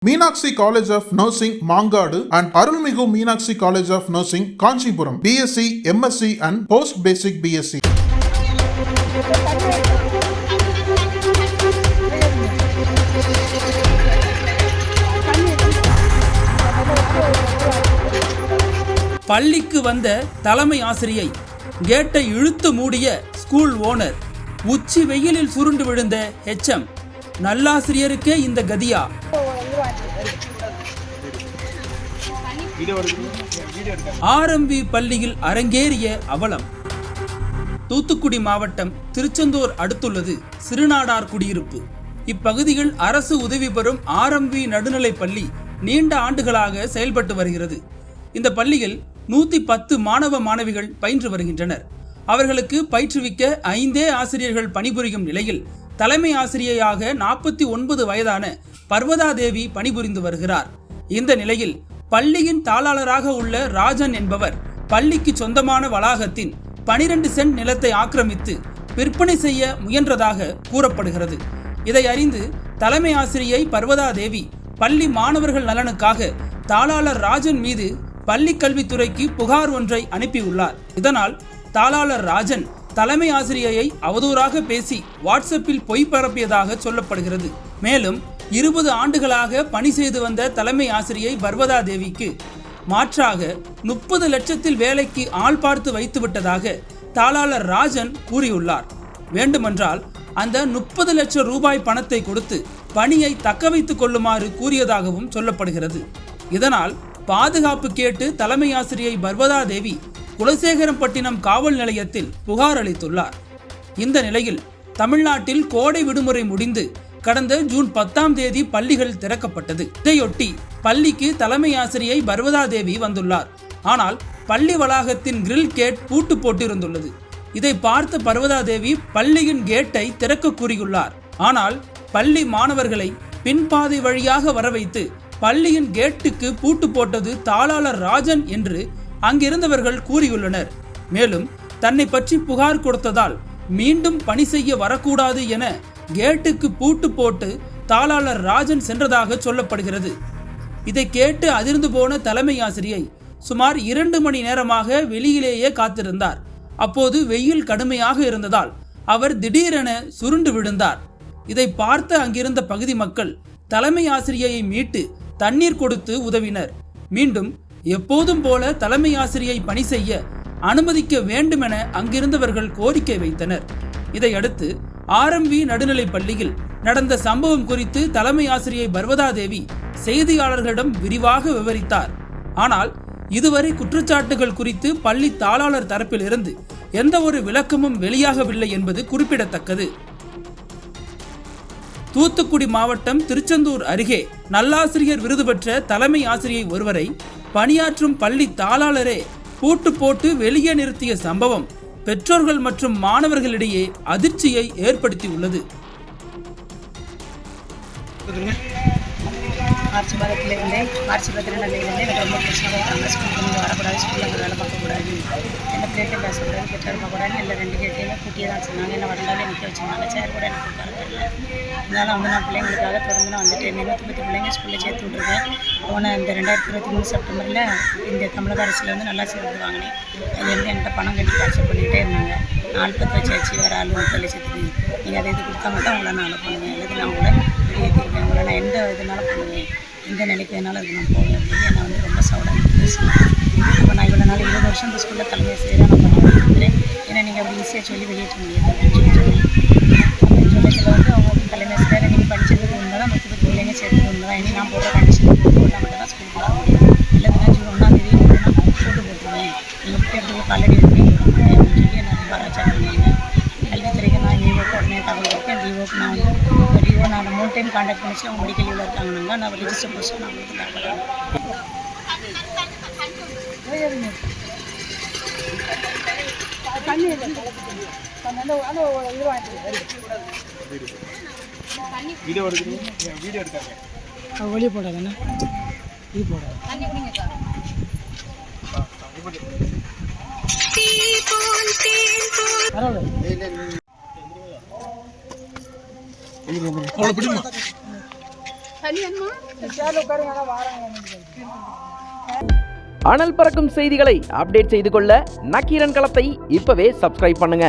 Meenakshi College of Nursing, Mangadu and Arulmigu Meenakshi College of Nursing, Kanchipuram, BSc, MSc and Post Basic BSc. பள்ளிக்கு வந்த தலைமை ஆசிரியை கேட்டை இழுத்து மூடிய ஸ்கூல் ஓனர், உச்சி வெயிலில் சுருண்டு விழுந்த HM, நல்லாசிரியருக்கே இந்த கதியா? RMV பள்ளியில் அரங்கேறிய அவலம். தூத்துக்குடி மாவட்டம் திருச்செந்தூர் அடுத்துள்ளது சிறுநாடார் குடியிருப்பு. இப்பகுதியில் அரசு உதவி பெறும் RMV நடுநிலை பள்ளி நீண்ட ஆண்டுகளாக செயல்பட்டு வருகிறது. இந்த பள்ளியில் 110 மாணவ மாணவிகள் பயின்று வருகின்றனர். அவர்களுக்கு பயிற்றுவிக்க 5 ஆசிரியர்கள் பணிபுரியும் நிலையில் தலைமை ஆசிரியையாக 49 வயதான பர்வதா தேவி பணிபுரிந்து வருகிறார். இந்த நிலையில் பள்ளியின் தாளாளராக உள்ள ராஜன் என்பவர் பள்ளிக்கு சொந்தமான வளாகத்தின் 12 சென்ட் நிலத்தை ஆக்கிரமித்து விற்பனை செய்ய முயன்றதாக கூறப்படுகிறது. இதை அறிந்து தலைமை ஆசிரியை பர்வதா தேவி பள்ளி மாணவர்கள் நலனுக்காக தாளாளர் ராஜன் மீது பள்ளி கல்வித்துறைக்கு புகார் ஒன்றை அனுப்பியுள்ளார். இதனால் தாளாளர் ராஜன் தலைமை ஆசிரியையை அவதூறாக பேசி வாட்ஸ்அப்பில் பொய் பரப்பியதாக சொல்லப்படுகிறது. மேலும் 20 ஆண்டுகளாக பணி செய்து வந்த தலைமை ஆசிரியை பர்வதா தேவிக்கு மாற்றாக 30 லட்சத்தில் வேலைக்கு ஆள் பார்த்து வைத்து விட்டதாக தாளாளர் ராஜன் கூறியுள்ளார். வேண்டுமென்றால் அந்த 30 லட்சம் ரூபாய் பணத்தை கொடுத்து பணியை தக்க வைத்துக் கொள்ளுமாறு கூறியதாகவும் சொல்லப்படுகிறது. இதனால் பாதுகாப்பு கேட்டு தலைமை ஆசிரியை பர்வதா தேவி குலசேகரம்பட்டினம் காவல் நிலையத்தில் புகார் அளித்துள்ளார். இந்த நிலையில் தமிழ்நாட்டில் கோடை விடுமுறை முடிந்து கடந்த ஜூன் 10ஆம் தேதி பள்ளிகள் திறக்கப்பட்டது. இதையொட்டி பள்ளிக்கு தலைமை ஆசிரியை பர்வதா தேவி வந்துள்ளார். ஆனால் பள்ளி வளாகத்தின் கிரில் கேட் பூட்டு போட்டிருந்துள்ளது. இதை பார்த்த பர்வதா தேவி பள்ளியின் கேட்டை திறக்க கூறியுள்ளார். ஆனால் பள்ளி மாணவர்களை பின்பாதை வழியாக வரவைத்து பள்ளியின் கேட்டுக்கு பூட்டு போட்டது தாளாளர் ராஜன் என்று அங்கிருந்தவர்கள் கூறியுள்ளனர். மேலும் தன்னை பற்றி புகார் கொடுத்ததால் மீண்டும் பணி செய்ய வரக்கூடாது என கேட்டுக்கு பூட்டு போட்டு தாளாளர் ராஜன் சென்றதாக சொல்லப்படுகிறது. இதை கேட்டு அதிர்ந்து போன தலைமை ஆசிரியை சுமார் 2 மணி நேரமாக வெளியிலேயே காத்திருந்தார். அப்போது வெயில் கடுமையாக இருந்ததால் அவர் திடீரென சுருண்டு விழுந்தார். இதை பார்த்த அங்கிருந்த பகுதி மக்கள் தலைமை ஆசிரியையை மீட்டு தண்ணீர் கொடுத்து உதவினர். மீண்டும் எப்போதும் போல தலைமை ஆசிரியை பணி செய்ய அனுமதிக்க வேண்டுமென அங்கிருந்தவர்கள் கோரிக்கை வைத்தனர். இதையடுத்து RMV நடுநிலை பள்ளியில் நடந்த சம்பவம் குறித்து தலைமை ஆசிரியை பர்வதா தேவி செய்தியாளர்களிடம் விரிவாக விவரித்தார். ஆனால் இதுவரை குற்றச்சாட்டுகள் குறித்து பள்ளி தாளாளர் தரப்பில் இருந்து எந்த ஒரு விளக்கமும் வெளியாகவில்லை என்பது குறிப்பிடத்தக்கது. தூத்துக்குடி மாவட்டம் திருச்செந்தூர் அருகே நல்லாசிரியர் விருது பெற்ற தலைமை ஆசிரியை ஒருவரை பணியாற்றும் பள்ளி தாளாளரே பூட்டு போட்டு வெளியே நிறுத்திய சம்பவம் பெற்றோர்கள் மற்றும் மாணவர்களிடையே அதிர்ச்சியை ஏற்படுத்தியுள்ளது. மார்ச் மாதத்துலேருந்தே மார்ச் 22 எனக்கு ரொம்ப பிரச்சனை கொடுத்தாங்க. ஸ்கூலுக்கு நீங்கள் வரக்கூடாது, ஸ்கூலில் அங்கே வேலை பார்க்கக்கூடாது, என்ன பிளேட்டை பேசக்கூடாது, பெற்று இருக்கக்கூடாது, இல்லை 2 கேட்டையுமே கூட்டியே தான் சொன்னாங்க. என்ன வரண்டாலே நிற்க வச்சுருந்தாங்க. சேர் கூட எனக்கு உட்கார தெரியல. இருந்தாலும் நான் பிள்ளைங்களுக்காக தொடர்ந்து நான் வந்துட்டு 110 பிள்ளைங்க ஸ்கூலில் சேர்த்து விட்ருக்கேன். போன இந்த 2023 செப்டம்பரில் இந்த தமிழக அரசில் வந்து நல்லா சேர்த்து வாங்கினேன். அதுலேருந்து என்கிட்ட பணம் கட்டி டார்ச்சர் பண்ணிகிட்டே இருந்தாங்க. 4 10 வச்சு வேறு ஆள் 30 லட்சத்துக்கு நீங்கள் அதை இது கொடுத்தா மட்டும் உங்களை நான் அலோ பண்ணுவேன், அல்லது நான் உங்களை வெளியேற்றிருக்கேன், உங்களை நான் எந்த இதனால பண்ணுவேன், எந்த நிலைக்கு வேணாலும் அதுக்கு நான் போவேன் அப்படின்னு என்னை வந்து ரொம்ப சவுடாக பேசுவேன். இப்போ நான் இவ்வளோ நாள் 20 வருஷம் இந்த ஸ்கூலில் தலைமை ஆசிரியராக நான் பண்ணிட்டுருக்கிறேன். ஏன்னா நீங்கள் அப்படி ஈஸியாக சொல்லி வெளியேற்ற முடியாது அப்படின்னு சொல்லத்தில் வந்து அவங்க வந்து தலைமை ஆசிரியராக நீங்கள் படித்ததுக்கு உண்மை தான், 110 பிள்ளைங்க சேர்த்தது உண்மை தான். இனி நான் போடுற கண்டிஷன் போட்டால் மட்டும் தான் ஸ்கூலுக்கு வர முடியும். இல்லைன்னா ஜூன் 1ஆம் தேதி நான் போட்டு போட்டுருவேன், நீங்கள் புத்தகத்துக்கு காலடி எடுத்து விட மாட்டேன் அப்படின்னு சொல்லி என்னை ரொம்ப அராச்சாரம் பண்ணாங்க. கல்வித்துறைக்கு நான் டிஓக்கு உடனே தகவல் கொடுத்தேன். டிஓக்கு நான் வந்து டிஓ நான் 3 டைம் கான்டாக்ட் பண்ணிச்சு. அவங்க மெடிக்கல் லீவில் இருக்காங்கன்னாங்க. நான் ரிஜிஸ்டர் போஸ்ட்டு நான் உங்களுக்கு தகவல் வெளியே போடாதானே இது போடாது. பரவாயில்ல. அனல் பறக்கும் செய்திகளை அப்டேட் செய்து கொள்ள நக்கீரன் களத்தை இப்பவே சப்ஸ்கிரைப் பண்ணுங்க.